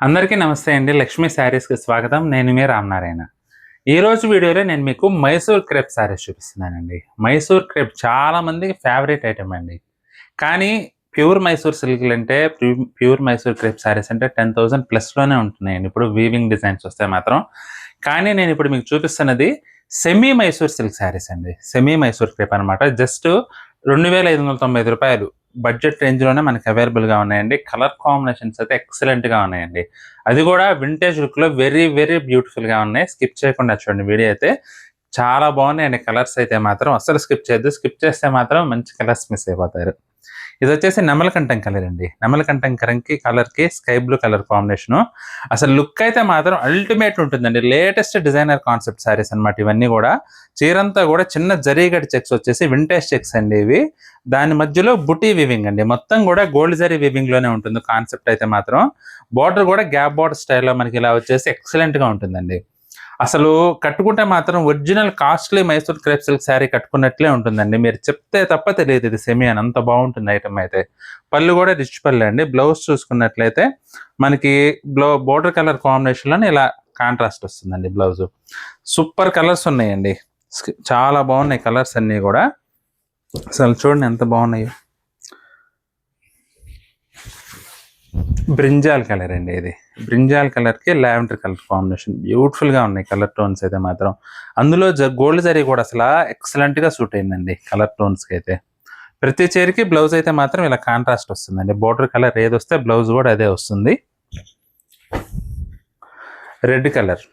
అందరికీ నమస్తే అండి. లక్ష్మీ శారీస్‌కి స్వాగతం. నేను మీ రామనారాయణ. ఈరోజు వీడియోలో నేను మీకు మైసూర్ క్రేప్ శారీస్ చూపిస్తున్నానండి. మైసూర్ క్రేప్ చాలా మందికి ఫేవరెట్ ఐటెమ్ అండి. కానీ ప్యూర్ మైసూర్ సిల్క్‌లంటే ప్యూర్ మైసూర్ క్రేప్ శారీస్ అంటే 10,000 ప్లస్‌లోనే ఉంటున్నాయండి. ఇప్పుడు వీవింగ్ డిజైన్స్ వస్తే మాత్రం. కానీ నేను ఇప్పుడు మీకు చూపిస్తున్నది సెమీ మైసూర్ సిల్క్ శారీస్ అండి. సెమీ మైసూర్ క్రేప్ అనమాట. జస్ట్ రూ. 2,590 బడ్జెట్ రేంజ్‌లోనే మనకి అవైలబుల్‌గా ఉన్నాయండి. కలర్ కాంబినేషన్స్ అయితే ఎక్సలెంట్‌గా ఉన్నాయండి. అది కూడా వింటేజ్ లుక్‌లో వెరీ, వెరీ బ్యూటిఫుల్‌గా ఉన్నాయి. స్కిప్ చేయకుండా చూడండి వీడియో అయితే. చాలా బాగున్నాయండి కలర్స్ అయితే మాత్రం. అస్సలు స్కిప్ చేయొద్దు. స్కిప్ చేస్తే మాత్రం మంచి కలర్స్ మిస్ అయిపోతారు. ఇదొచ్చేసి నెమలికంఠం కలర్ అండి. నెమలికంఠం కలర్‌కి స్కై బ్లూ కలర్ కాంబినేషను. అసలు లుక్ అయితే మాత్రం అల్టిమేట్ ఉంటుందండి. లేటెస్ట్ డిజైనర్ కాన్సెప్ట్ శారీస్ అన్నమాట ఇవన్నీ గూడా. చీరంతా గూడా చిన్న జరీగడి చెక్స్ వచ్చేసి వింటేజ్ చెక్స్ అండి ఇవి. దాని మధ్యలో బుటీ వీవింగ్ అండి. మొత్తం గూడా గోల్డ్ జరీ వీవింగ్‌లోనే ఉంటుంది కాన్సెప్ట్ అయితే మాత్రం. బోర్డర్ గూడా గ్యాప్ బోర్డర్ స్టైల్‌లో మనకి ఇలా వచ్చేసి ఎక్సలెంట్‌గా ఉంటుందండి. అసలు కట్టుకుంటే మాత్రం original costly Mysore crepe silk sari కట్టుకున్నట్లే ఉంటుందండి. మీరు చెప్తే తప్ప తెలియదు ఇది సెమీ అని. అంత బాగుంటుంది ఐటెమ్ అయితే. పళ్ళు కూడా రిచ్ పళ్ళే అండి. బ్లౌజ్ చూసుకున్నట్లయితే మనకి బోర్డర్ కలర్ కాంబినేషన్‌లోనే ఇలా కాంట్రాస్ట్ వస్తుందండి బ్లౌజు. సూపర్ కలర్స్ ఉన్నాయండి. చాలా బాగున్నాయి కలర్స్ అన్నీ కూడా. అసలు చూడండి ఎంత బాగున్నాయో. బ్రింజాల్ కలర్ అండి ఇది. బ్రింజాల్ కలర్‌కి లావెండర్ కలర్ కాంబినేషన్. బ్యూటిఫుల్‌గా ఉన్నాయి కలర్ టోన్స్ అయితే మాత్రం. అందులో గోల్డ్ జరీ కూడా అసల ఎక్సలెంట్‌గా సూట్ అయిందండి కలర్ టోన్స్‌కి అయితే. ప్రతి చీరకి బ్లౌజ్ అయితే మాత్రం ఇలా కాంట్రాస్ట్ వస్తుందండి. బోర్డర్ కలర్ ఏదొస్తే బ్లౌజ్ కూడా అదే వస్తుంది. Red colour.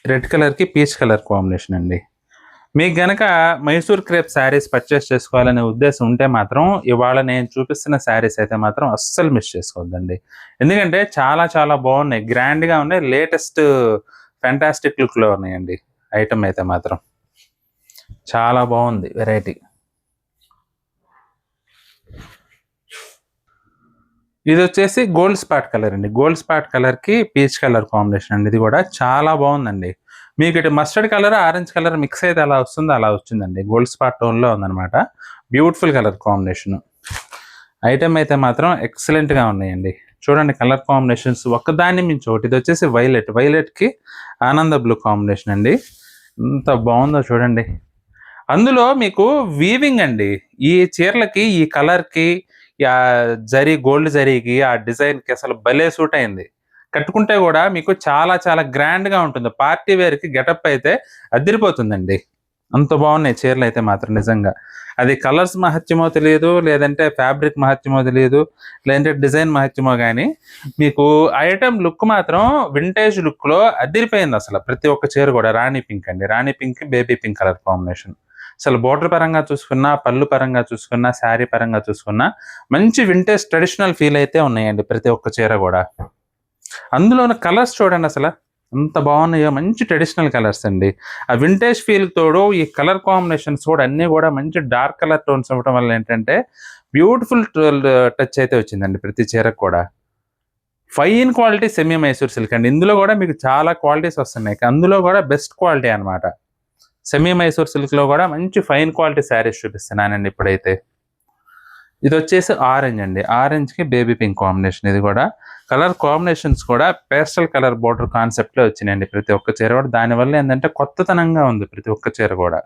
రెడ్ కలర్‌కి పీచ్ కలర్ కాంబినేషన్ అండి. మీకు గనక మైసూర్ క్రేప్ శారీస్ పర్చేస్ చేసుకోవాలనే ఉద్దేశం ఉంటే మాత్రం ఇవాళ నేను చూపిస్తున్న శారీస్ అయితే మాత్రం అస్సలు మిస్ చేసుకోవద్దండి. ఎందుకంటే చాలా చాలా బాగున్నాయి. గ్రాండ్‌గా ఉన్నాయి. లేటెస్ట్ ఫెంటాస్టిక్ లుక్‌లో ఉన్నాయండి ఐటెమ్ అయితే మాత్రం. చాలా బాగుంది వెరైటీ. ఇది వచ్చేసి గోల్డ్ స్పాట్ కలర్ అండి. గోల్డ్ స్పాట్ కలర్‌కి పీచ్ కలర్ కాంబినేషన్ అండి. ఇది కూడా చాలా బాగుందండి. మీకు ఇటు mustard colour, orange colour mix అయితే ఎలా వస్తుందో అలా వచ్చిందండి. గోల్డ్ స్పాట్ టోన్‌లో ఉందన్నమాట. Beautiful colour combination. ఐటెమ్ అయితే మాత్రం ఎక్సలెంట్‌గా ఉన్నాయండి. చూడండి కలర్ కాంబినేషన్స్ ఒకదాన్ని మించి ఒకటి. ఇది వచ్చేసి వైలెట్. వైలెట్‌కి ఆనంద బ్లూ కాంబినేషన్ అండి. ఎంత బాగుందో చూడండి. అందులో మీకు వీవింగ్ అండి. ఈ చీరలకి, ఈ కలర్‌కి, జరీ గోల్డ్ జరీకి, ఆ డిజైన్‌కి అసలు భలే సూట్ అయింది. కట్టుకుంటే గూడా మీకు చాలా చాలా గ్రాండ్‌గా ఉంటుంది. పార్టీ వేర్‌కి గెటప్ అయితే అదిరిపోతుందండి. అంత బాగున్నాయి చీరలైతే మాత్రం నిజంగా. అది కలర్స్ మహత్యమో తెలియదు, లేదంటే ఫ్యాబ్రిక్ మహత్యమో తెలియదు, లేదంటే డిజైన్ మహత్యమో గానీ, మీకు ఐటెమ్ లుక్ మాత్రం వింటేజ్ లుక్‌లో అదిరిపోయిందసల. ప్రతి ఒక్క చీర గూడా. రాణి పింక్ అండి. రాణి పింక్‌కి బేబీ పింక్ కలర్ కాంబినేషన్. అసలు బోర్డర్ పరంగా చూసుకున్నా, పళ్ళు పరంగా చూసుకున్నా, శారీ పరంగా చూసుకున్నా, మంచి వింటేజ్ ట్రెడిషనల్ ఫీల్ అయితే ఉన్నాయండి ప్రతి ఒక్క చీర గూడా. అందులోను కలర్స్ చూడండి అసల. ఎంత బాగున్నాయో. మంచి ట్రెడిషనల్ కలర్స్ అండి. ఆ వింటేజ్ ఫీల్ తోడు ఈ కలర్ కాంబినేషన్స్ కూడా అన్నీ కూడా మంచి డార్క్ కలర్ టోన్స్ ఇవ్వడం వల్ల ఏంటంటే బ్యూటిఫుల్ టచ్ అయితే వచ్చిందండి ప్రతి చీరకు కూడా. Fine quality semi Mysore silk అండి. ఇందులో కూడా మీకు చాలా క్వాలిటీస్ వస్తున్నాయి. అందులో కూడా బెస్ట్ క్వాలిటీ అనమాట. సెమీ మైసూర్ సిల్క్‌లో కూడా మంచి ఫైన్ క్వాలిటీ శారీస్ చూపిస్తున్నానండి ఇప్పుడైతే. ఇదొచ్చేసి ఆరెంజ్ అండి. ఆరెంజ్‌కి బేబీ పింక్ కాంబినేషన్ ఇది గూడా. కలర్ కాంబినేషన్స్ కూడా పేస్టల్ కలర్ బోర్డర్ కాన్సెప్ట్‌లో వచ్చినాయండి ప్రతి ఒక్క చీర గూడా. దానివల్ల ఏందంటే కొత్తతనంగా ఉంది ప్రతి ఒక్క చీర గూడా.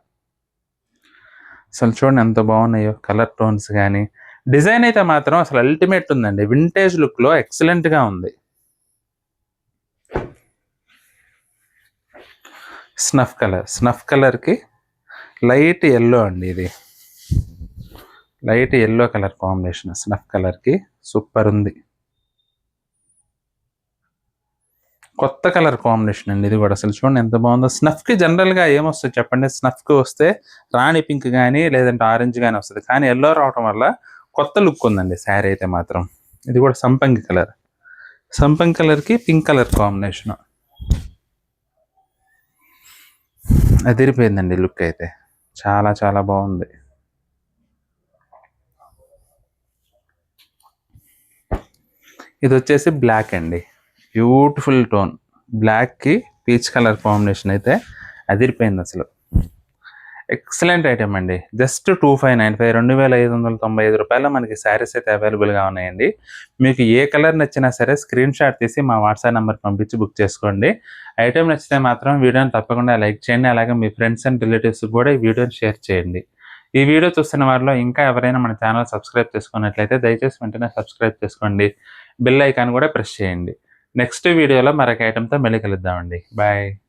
అసలు చూడండి ఎంత బాగున్నాయో కలర్ టోన్స్ గాని. డిజైన్ అయితే మాత్రం అసలు అల్టిమేట్ ఉందండి. వింటేజ్ లుక్‌లో ఎక్సలెంట్‌గా ఉంది. Snuff colour. స్నఫ్ కలర్‌కి లైట్ యెల్లో అండి ఇది. Light yellow colour combination snuff కలర్‌కి సూపర్ ఉంది. కొత్త కలర్ కాంబినేషన్ అండి ఇది కూడా. అసలు చూడండి ఎంత బాగుందో. స్నఫ్‌కి జనరల్‌గా ఏమొస్తది చెప్పండి? స్నఫ్‌కి వస్తే రాణి పింక్ గాని, లేదంటే ఆరెంజ్ గాని వస్తది. కానీ యెల్లో రావటం వల్ల కొత్త లుక్ ఉందండి శారీ అయితే మాత్రం. ఇది కూడా సంపంగి కలర్. సంపంగి కలర్‌కి పింక్ కలర్ కాంబినేషన్. అదిరిపోయిందండి లుక్ అయితే. చాలా చాలా బాగుంది. ఇదొచ్చేసి బ్లాక్ అండి. Beautiful tone. బ్లాక్‌కి పీచ్ కలర్ కాంబినేషన్ అయితే అదిరిపోయిందసలు. ఎక్సలెంట్ ఐటమ్ అండి. జస్ట్ 2595 రూ. మనకి శారీస్ అయితే అవైలబుల్‌గా ఉన్నాయండి. మీకు ఏ కలర్ నచ్చినా సరే స్క్రీన్ షాట్ తీసి మా వాట్సాప్ నంబర్‌కి పంపించి బుక్ చేసుకోండి. ఐటమ్ నచ్చితే మాత్రం వీడియోని తప్పకుండా లైక్ చేయండి. అలాగే మీ ఫ్రెండ్స్ అండ్ రిలేటివ్స్‌కి కూడా ఈ వీడియోని షేర్ చేయండి. ఈ వీడియో చూస్తున్న వారిలో ఇంకా ఎవరైనా మన ఛానల్ సబ్స్క్రైబ్ చేసుకున్నట్లయితే దయచేసి వెంటనే సబ్స్క్రైబ్ చేసుకోండి. బెల్ ఐకాన్ కూడా ప్రెస్ చేయండి. నెక్స్ట్ వీడియోలో మరొక ఐటమ్‌తో మళ్ళీ కలుద్దామండి. బాయ్.